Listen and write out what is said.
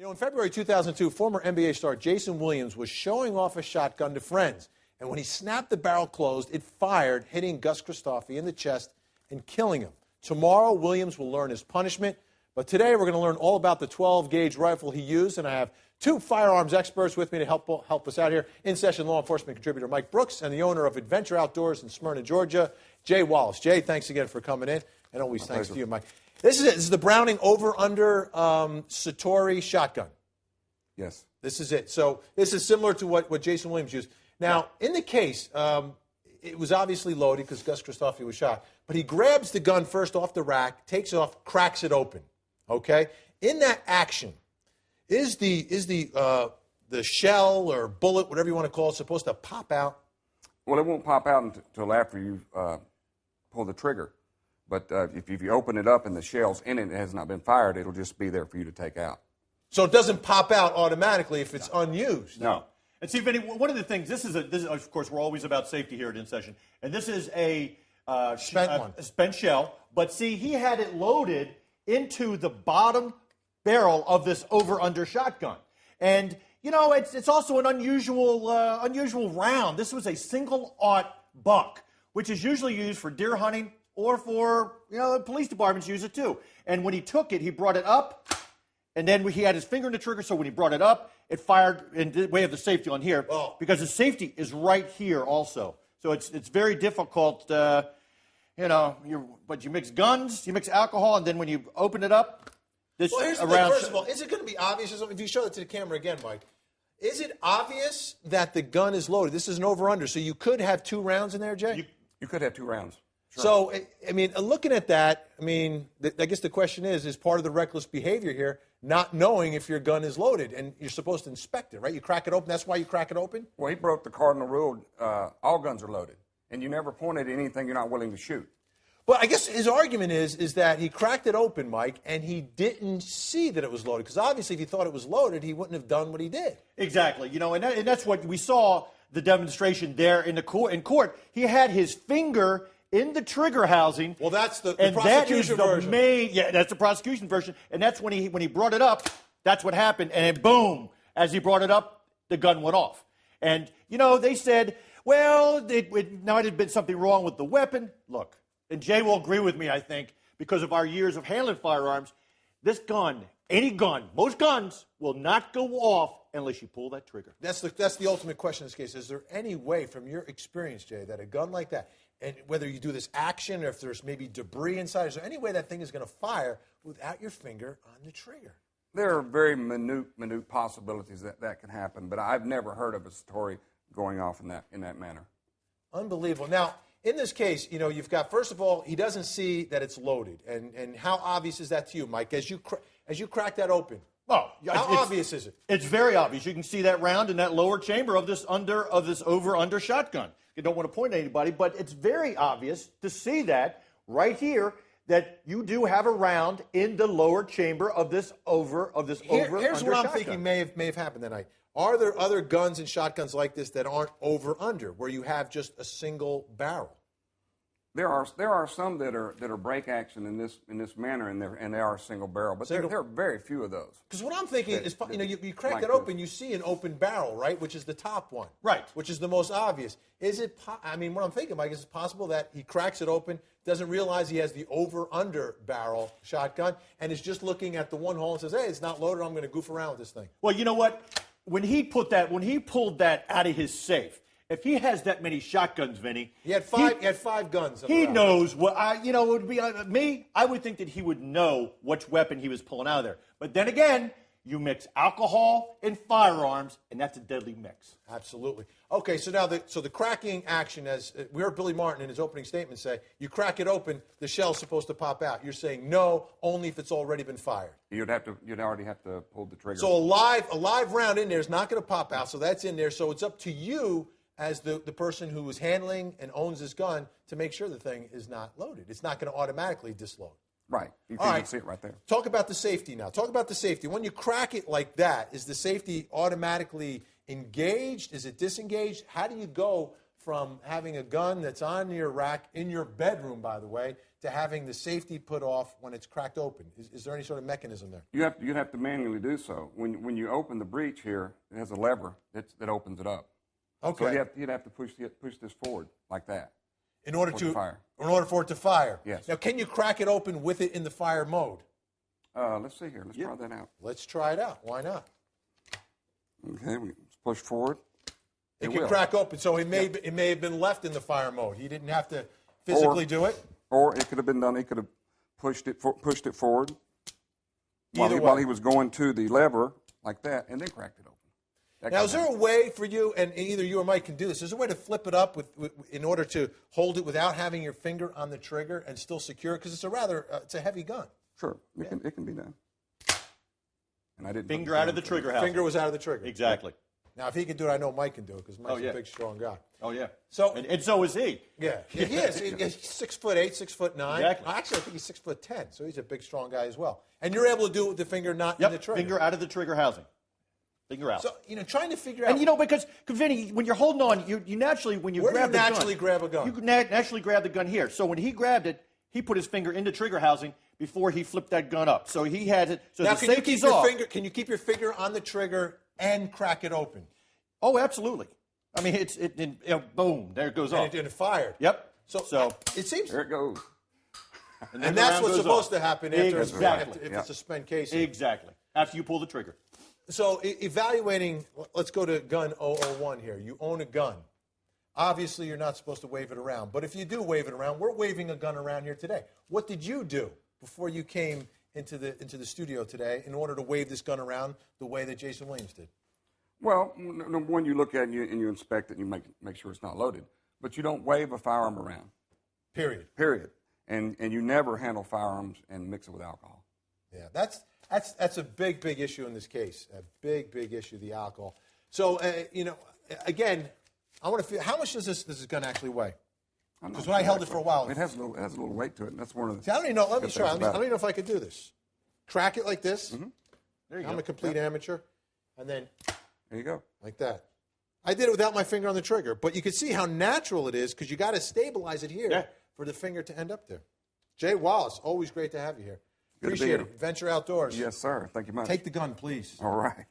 You know, in February 2002, former NBA star Jason Williams was showing off a shotgun to friends. And when he snapped the barrel closed, it fired, hitting Gus Christophe in the chest and killing him. Tomorrow, Williams will learn his punishment. But today, we're going to learn all about the 12-gauge rifle he used. And I have two firearms experts with me to help us out here. In-session law enforcement contributor Mike Brooks and the owner of Adventure Outdoors in Smyrna, Georgia, Jay Wallace. Jay, thanks again for coming in. And always thanks to you, Mike. This is it. This is the Browning over-under Satori shotgun. Yes. This is it. So this is similar to what Jason Williams used. Now, in the case, it was obviously loaded because Gus Christophe was shot. But he grabs the gun first off the rack, takes it off, cracks it open. Okay? In that action, is the shell or bullet, whatever you want to call it, supposed to pop out? Well, it won't pop out until after you pull the trigger. But if you open it up and the shell's in it, it has not been fired, it'll just be there for you to take out. So it doesn't pop out automatically if it's unused? No. And see, Vinny, one of the things, this is, of course, we're always about safety here at In Session, and this is a spent shell. But see, he had it loaded into the bottom barrel of this over-under shotgun. And, you know, it's also an unusual round. This was a single-aught buck, which is usually used for deer hunting, or for, the police departments use it too. And when he took it, he brought it up, and then he had his finger in the trigger, so when he brought it up, it fired in the way of the safety on here, because the safety is right here also. So it's very difficult, but you mix guns, you mix alcohol, and then when you open it up, this well, here's the thing. First of all, is it going to be obvious? If you show it to the camera again, Mike, is it obvious that the gun is loaded? This is an over-under, so you could have 2 rounds in there, Jay? You could have 2 rounds. Sure. So, I mean, looking at that, I guess the question is part of the reckless behavior here not knowing if your gun is loaded, and you're supposed to inspect it, right? You crack it open. That's why you crack it open? Well, he broke the cardinal rule. All guns are loaded, and you never point at anything you're not willing to shoot. But I guess his argument is that he cracked it open, Mike, and he didn't see that it was loaded, because obviously if he thought it was loaded, he wouldn't have done what he did. Exactly. And that's what we saw the demonstration there in court. He had his finger in the trigger housing. Well, that's the prosecution version. That's the prosecution version. And that's when he brought it up, that's what happened. And then boom, as he brought it up, the gun went off. And, they said, well, it might have been something wrong with the weapon. Look, and Jay will agree with me, I think, because of our years of handling firearms, this gun, any gun, most guns will not go off unless you pull that trigger. That's the ultimate question in this case. Is there any way, from your experience, Jay, that a gun like that, and whether you do this action or if there's maybe debris inside, is there any way that thing is going to fire without your finger on the trigger? There are very minute possibilities that can happen, but I've never heard of a story going off in that manner. Unbelievable. Now, in this case, you've got, first of all, he doesn't see that it's loaded. And how obvious is that to you, Mike, as you crack that open? Well, how obvious is it? It's very obvious. You can see that round in that lower chamber of this over-under shotgun. You don't want to point at anybody, but it's very obvious to see that right here, that you do have a round in the lower chamber of this over-under shotgun. Here's what I'm thinking may have happened that night. Are there other guns and shotguns like this that aren't over-under, where you have just a single barrel? There are some that are break action in this manner, and they are single barrel, but there are very few of those. Because what I'm thinking is, you crack that open, you see an open barrel, right, which is the top one, right, which is the most obvious. Is it? What I'm thinking, Mike, is it possible that he cracks it open, doesn't realize he has the over-under barrel shotgun, and is just looking at the one hole and says, "Hey, it's not loaded. I'm going to goof around with this thing." Well, you know what? When he pulled that out of his safe. If he has that many shotguns, Vinny, he had 5 guns. He knows what it would be me. I would think that he would know which weapon he was pulling out of there. But then again, you mix alcohol and firearms, and that's a deadly mix. Absolutely. Okay, so now the cracking action, as we heard Billy Martin in his opening statement say, you crack it open, the shell's supposed to pop out. You're saying no, only if it's already been fired. You'd already have to pull the trigger. So a live round in there is not going to pop out. So that's in there. So it's up to you, as the person who is handling and owns this gun, to make sure the thing is not loaded. It's not going to automatically disload. Right. You can see it right there. Talk about the safety now. Talk about the safety. When you crack it like that, is the safety automatically engaged? Is it disengaged? How do you go from having a gun that's on your rack in your bedroom, by the way, to having the safety put off when it's cracked open? Is there any sort of mechanism there? You'd have to manually do so. When you open the breech here, it has a lever that opens it up. Okay. So you'd have to push this forward like that. In order for it to fire. Yes. Now, can you crack it open with it in the fire mode? Let's see here. Let's try that out. Let's try it out. Why not? Okay, let's push forward. It can crack open, so it may have been left in the fire mode. He didn't have to physically do it. Or it could have been done. He could have pushed it forward while he was going to the lever like that, and then cracked it open. Now, is there a way for you, and either you or Mike can do this, is there a way to flip it up in order to hold it without having your finger on the trigger and still secure it? Because it's a heavy gun. Sure, it can be done. And I didn't finger out of the trigger housing. Finger was out of the trigger. Exactly. Now, if he can do it, I know Mike can do it because Mike's a big, strong guy. Oh, yeah. So, and so is he. Yeah, he is. He's 6'8", 6'9". Exactly. Actually, I think he's 6'10", so he's a big, strong guy as well. And you're able to do it with the finger not in the trigger. Finger out of the trigger housing. Finger out. So, trying to figure out. And, because, Vinny, when you're holding on, you naturally, when you grab the gun. Where do you naturally grab a gun? You naturally grab the gun here. So when he grabbed it, he put his finger in the trigger housing before he flipped that gun up. So he had it. So now, the safety's off. Can you keep your finger on the trigger and crack it open? Oh, absolutely. I mean, boom, there it goes off. And it fired. Yep. So it seems. There it goes. And that's what's supposed to happen after exactly. if it's a spent casing. Exactly. After you pull the trigger. So evaluating, let's go to gun 001 here. You own a gun. Obviously, you're not supposed to wave it around. But if you do wave it around, we're waving a gun around here today. What did you do before you came into the studio today in order to wave this gun around the way that Jason Williams did? Well, when you look at it and you inspect it and you make sure it's not loaded, but you don't wave a firearm around. Period. And you never handle firearms and mix it with alcohol. Yeah, that's a big issue in this case. A big issue, the alcohol. So again, I want to feel how much does this gun actually weigh? Because when I held it for a while, it has a little weight to it. And that's one of the. See, I don't even know. Let me try. I don't even know if I could do this. Crack it like this. Mm-hmm. There you go. I'm a complete amateur, and then. There you go. Like that. I did it without my finger on the trigger, but you can see how natural it is because you got to stabilize it here for the finger to end up there. Jay Wallace, always great to have you here. Good Appreciate it. Venture Outdoors. Yes, sir. Thank you much. Take the gun, please. All right.